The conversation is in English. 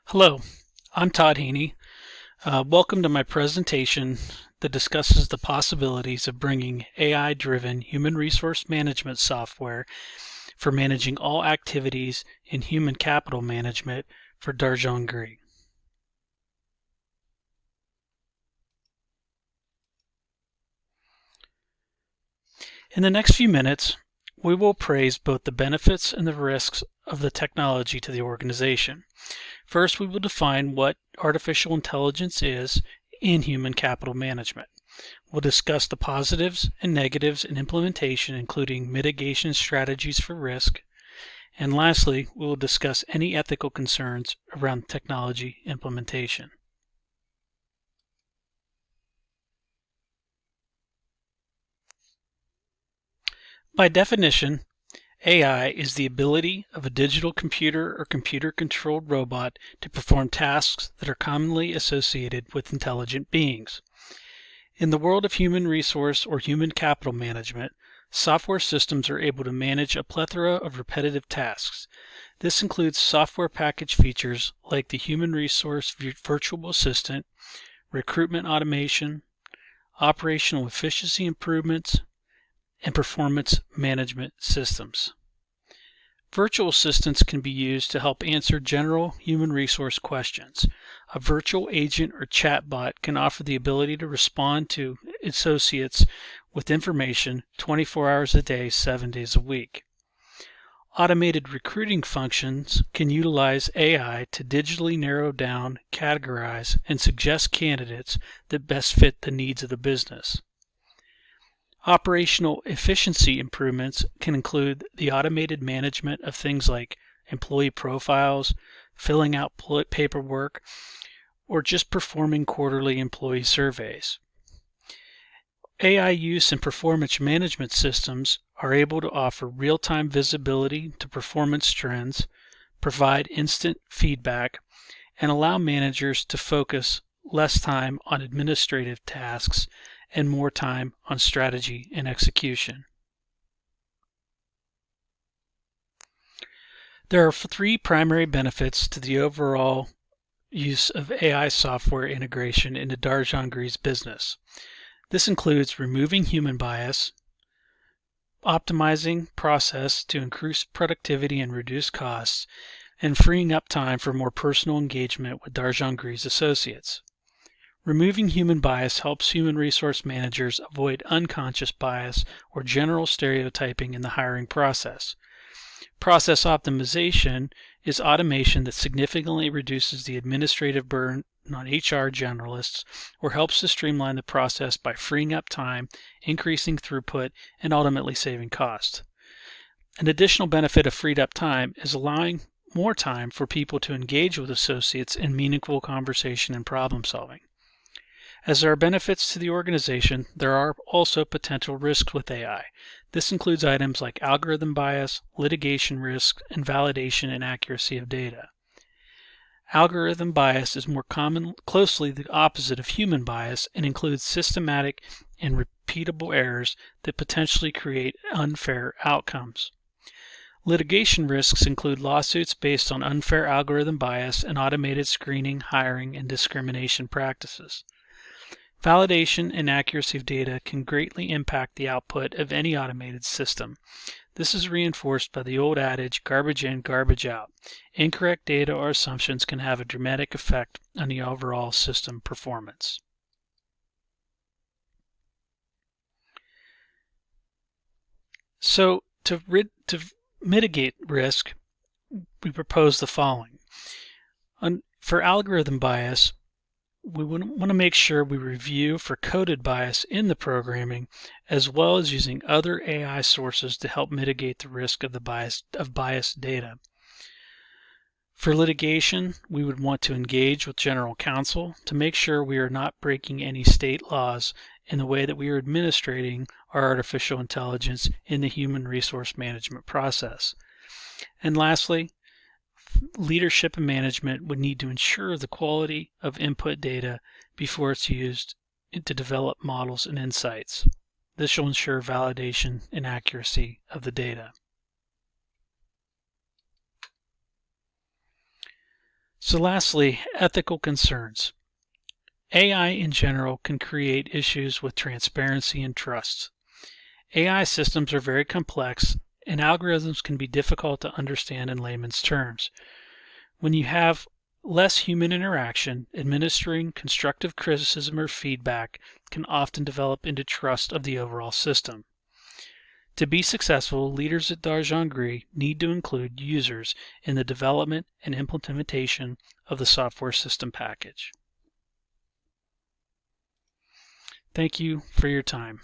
Hello, I'm Todd Haney. Welcome to my presentation that discusses the possibilities of bringing AI-driven human resource management software for managing all activities in human capital management for Darjon Gris. In the next few minutes, we will praise both the benefits and the risks of the technology to the organization. First, we will define what artificial intelligence is in human capital management. We'll discuss the positives and negatives in implementation, including mitigation strategies for risk. And lastly, we will discuss any ethical concerns around technology implementation. By definition, AI is the ability of a digital computer or computer-controlled robot to perform tasks that are commonly associated with intelligent beings. In the world of human resource or human capital management, software systems are able to manage a plethora of repetitive tasks. This includes software package features like the Human Resource Virtual Assistant, recruitment automation, operational efficiency improvements, and performance management systems. Virtual assistants can be used to help answer general human resource questions. A virtual agent or chatbot can offer the ability to respond to associates with information 24 hours a day, 7 days a week. Automated recruiting functions can utilize AI to digitally narrow down, categorize, and suggest candidates that best fit the needs of the business. Operational efficiency improvements can include the automated management of things like employee profiles, filling out paperwork, or just performing quarterly employee surveys. AI use in performance management systems are able to offer real-time visibility to performance trends, provide instant feedback, and allow managers to focus less time on administrative tasks and more time on strategy and execution. There are 3 primary benefits to the overall use of AI software integration into Darjon Gris' business. This includes removing human bias, optimizing process to increase productivity and reduce costs, and freeing up time for more personal engagement with Darjon Gris' associates. Removing human bias helps human resource managers avoid unconscious bias or general stereotyping in the hiring process. Process optimization is automation that significantly reduces the administrative burden on HR generalists or helps to streamline the process by freeing up time, increasing throughput, and ultimately saving cost. An additional benefit of freed up time is allowing more time for people to engage with associates in meaningful conversation and problem solving. As there are benefits to the organization, there are also potential risks with AI. This includes items like algorithm bias, litigation risk, and validation and accuracy of data. Algorithm bias is more closely the opposite of human bias and includes systematic and repeatable errors that potentially create unfair outcomes. Litigation risks include lawsuits based on unfair algorithm bias and automated screening, hiring, and discrimination practices. Validation and accuracy of data can greatly impact the output of any automated system. This is reinforced by the old adage, garbage in, garbage out. Incorrect data or assumptions can have a dramatic effect on the overall system performance. So to mitigate risk, we propose the following. For algorithm bias, we want to make sure we review for coded bias in the programming, as well as using other AI sources to help mitigate the risk of biased data. For litigation, we would want to engage with general counsel to make sure we are not breaking any state laws in the way that we are administrating our artificial intelligence in the human resource management process. And lastly, leadership and management would need to ensure the quality of input data before it's used to develop models and insights. This will ensure validation and accuracy of the data. So lastly, ethical concerns. AI in general can create issues with transparency and trust. AI systems are very complex, and algorithms can be difficult to understand in layman's terms. When you have less human interaction, administering constructive criticism or feedback can often develop into trust of the overall system. To be successful, leaders at Darjeongri need to include users in the development and implementation of the software system package. Thank you for your time.